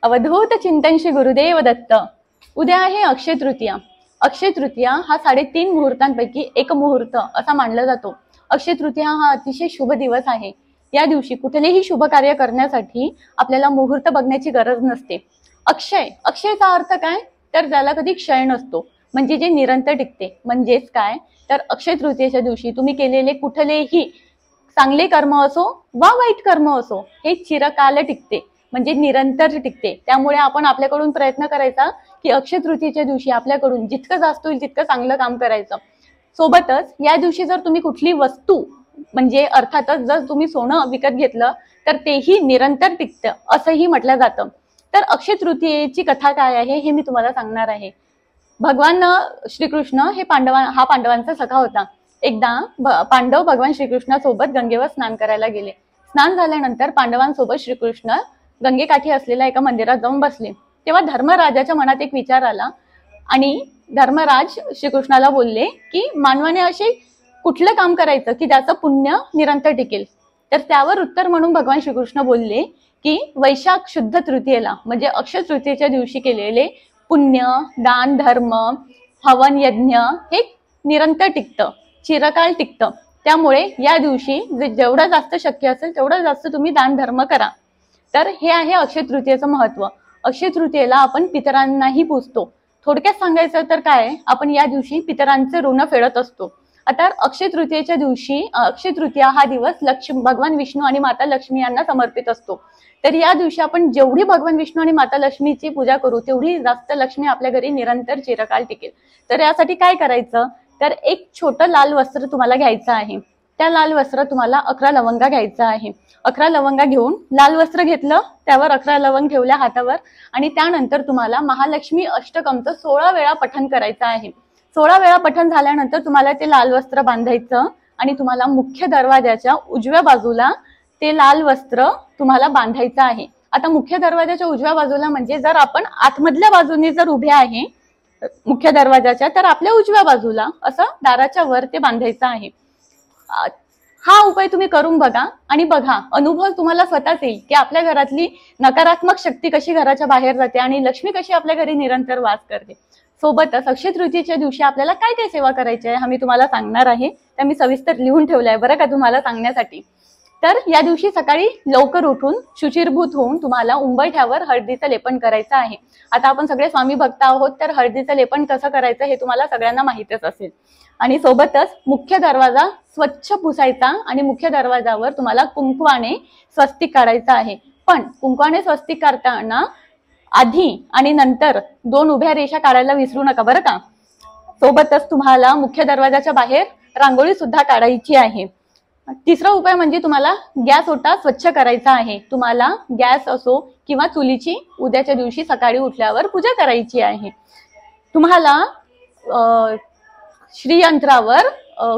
अवधूत चिंतन श्री गुरुदेव दत्त। उद्या आहे अक्षय तृतीया। अक्षय तृतीया हा 3.5 मुहूर्तांपैकी एक मुहूर्त असा मानला जातो। अक्षय तृतीया हा अतिशय शुभ दिवस आहे। या दिवशी कुठलेही शुभ कार्य करण्यासाठी आपल्याला मुहूर्त बघण्याची गरज नसते। अक्षयचा अर्थ काय, तर त्याला कधी क्षय नसतो, म्हणजे जे निरंतर टिकते। म्हणजेच काय, तर अक्षय तृतीयेच्या दिवशी तुम्ही केलेले कुठलेही चांगले कर्म असो वा वाईट कर्म असो, हे चिरकाल टिकते, म्हणजे निरंतर टिकते। त्यामुळे आपण आपल्याकडून प्रयत्न करायचा की अक्षय तृतीयेच्या दिवशी आपल्याकडून जितकं जास्त होईल तितकं चांगलं काम करायचं। सोबतच या दिवशी जर तुम्ही कुठली वस्तू, म्हणजे अर्थातच जर तुम्ही सोनं विकत घेतलं तर तेही निरंतर टिकतं असंही म्हटलं जातं। तर अक्षय तृतीयेची कथा काय आहे हे मी तुम्हाला सांगणार आहे। भगवान श्रीकृष्ण हे पांडवांचा सखा होता। एकदा पांडव भगवान श्रीकृष्णासोबत गंगेवर स्नान करायला गेले। स्नान झाल्यानंतर पांडवांसोबत श्रीकृष्ण गंगेकाठी असलेल्या एका मंदिरात जाऊन बसले। तेव्हा धर्मराजाच्या मनात एक विचार आला आणि धर्मराज श्रीकृष्णाला बोलले की मानवाने असे कुठलं काम करायचं की त्याचं पुण्य निरंतर टिकेल। तर त्यावर उत्तर म्हणून भगवान श्रीकृष्ण बोलले की वैशाख शुद्ध तृतीयेला, म्हणजे अक्षय तृतीयेच्या दिवशी केलेले पुण्य, दान, धर्म, हवन, यज्ञ हे निरंतर टिकतं, चिरकाल टिकतं। त्यामुळे या दिवशी जेवढं जास्त शक्य असेल तेवढं जास्त तुम्ही दान धर्म करा। तर हे आहे अक्षय तृतीयेचं महत्व। अक्षय तृतीयेला आपण पितरांनाही पूजतो। थोडक्यात सांगायचं तर काय, आपण या दिवशी पितरांचे ऋण फेडत असतो। आता अक्षय तृतीयेच्या दिवशी अक्षय तृतीया हा दिवस भगवान विष्णू आणि माता लक्ष्मी यांना समर्पित असतो। तर या दिवशी आपण जेवढी भगवान विष्णू आणि माता लक्ष्मीची पूजा करू तेवढी जास्त लक्ष्मी आपल्या घरी निरंतर चिरकाल टिकेल। तर यासाठी काय करायचं, तर एक छोटं लाल वस्त्र तुम्हाला घ्यायचं आहे। त्या लाल वस्त्र तुम्हाला 11 लवंगा घ्यायचा आहे। 11 लवंगा घेऊन लाल वस्त्र घेतलं, त्यावर 11 लवंग ठेवल्या हातावर, आणि त्यानंतर तुम्हाला महालक्ष्मी अष्टकमचं 16 वेळा पठण करायचं आहे। 16 वेळा पठण झाल्यानंतर तुम्हाला ते लाल वस्त्र बांधायचं आणि तुम्हाला मुख्य दरवाजाच्या उजव्या बाजूला ते लाल वस्त्र तुम्हाला बांधायचं आहे। आता मुख्य दरवाजाच्या उजव्या बाजूला म्हणजे जर आपण आतमधल्या बाजूने जर उभे आहे मुख्य दरवाजाच्या, तर आपल्या उजव्या बाजूला असं दाराच्या वर ते बांधायचं आहे। हा उपाय तुम्ही करून बघा आणि बघा, अनुभव तुम्हाला स्वतःच येईल की आपल्या घरातली नकारात्मक शक्ती कशी घराच्या बाहेर जाते आणि लक्ष्मी कशी आपल्या घरी निरंतर वास करते। सोबतच अक्षय तृतीयेच्या दिवशी आपल्याला काय काय सेवा करायची आहे हा मी तुम्हाला सांगणार आहे। त्या मी सविस्तर लिहून ठेवलंय बरं का तुम्हाला सांगण्यासाठी। तर या दिवशी सकाळी लवकर उठून शुचिरभूत होऊन तुम्हाला उंबरठ्यावर हळदीचं लेपन करायचं आहे। आता आपण सगळे स्वामी भक्त आहोत, तर हळदीचं लेपन कसं करायचं हे तुम्हाला सगळ्यांना माहितीच असेल। आणि सोबतच मुख्य दरवाजा स्वच्छ पुसायचा आणि मुख्य दरवाजावर तुम्हाला कुंकवाने स्वस्तिक काढायचं आहे। पण कुंकवाने स्वस्तिक काढताना आधी आणि नंतर 2 उभ्या रेषा काढायला विसरू नका बरं का। सोबतच तुम्हाला मुख्य दरवाजाच्या बाहेर रांगोळी सुद्धा काढायची आहे। तिसरा उपाय म्हणजे तुम्हाला गॅस ओटा स्वच्छ करायचा आहे। तुम्हाला गॅस असो किंवा चुलीची उद्याच्या दिवशी सकाळी उठल्यावर पूजा करायची आहे। तुम्हाला श्रीयंत्रावर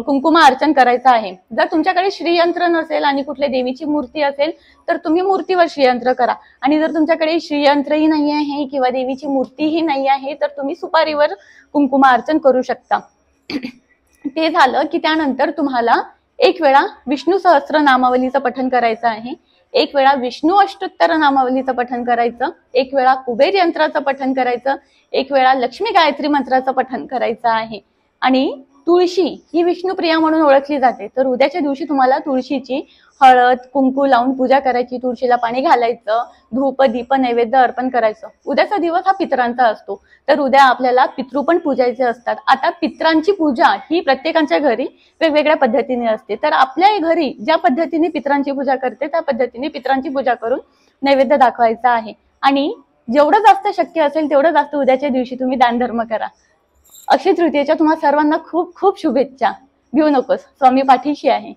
कुंकुम अर्चन करायचं आहे। जर तुमच्याकडे श्रीयंत्र नसेल आणि कुठल्या देवीची मूर्ती असेल तर तुम्ही मूर्तीवर श्रीयंत्र करा, आणि जर तुमच्याकडे श्रीयंत्रही नाही आहे किंवा देवीची मूर्तीही नाही आहे तर तुम्ही सुपारीवर कुंकुम अर्चन करू शकता। ते झालं की त्यानंतर तुम्हाला 1 वेळा विष्णू सहस्त्र नामावलीचं पठण करायचं आहे, 1 वेळा विष्णू अष्टोत्तर नामावलीचं पठण करायचं, 1 वेळा कुबेर यंत्राचं पठण करायचं, 1 वेळा लक्ष्मी गायत्री मंत्राचं पठण करायचं आहे। आणि तुळशी ही विष्णुप्रिया म्हणून ओळखली जाते, तर उद्याच्या दिवशी तुम्हाला तुळशीची हळद कुंकू लावून पूजा करायची, तुळशीला पाणी घालायचं, धूप दीप नैवेद्य अर्पण करायचं। उद्याचा दिवस हा पितरांचा असतो, तर उद्या आपल्याला पितृ पण पूजायचे असतात। आता पितरांची पूजा ही प्रत्येकाच्या घरी वेगवेगळ्या पद्धतीने असते, तर आपल्या घरी ज्या पद्धतीने पितरांची पूजा करते त्या पद्धतीने पितरांची पूजा करून नैवेद्य दाखवायचा आहे। आणि जेवढं जास्त शक्य असेल तेवढं जास्त उद्याच्या दिवशी तुम्ही दानधर्म करा। अक्षय तृतीयेच्या तुम्हा सर्वांना खूप खूप शुभेच्छा। भिवू नकोस, स्वामी पाठीशी आहे।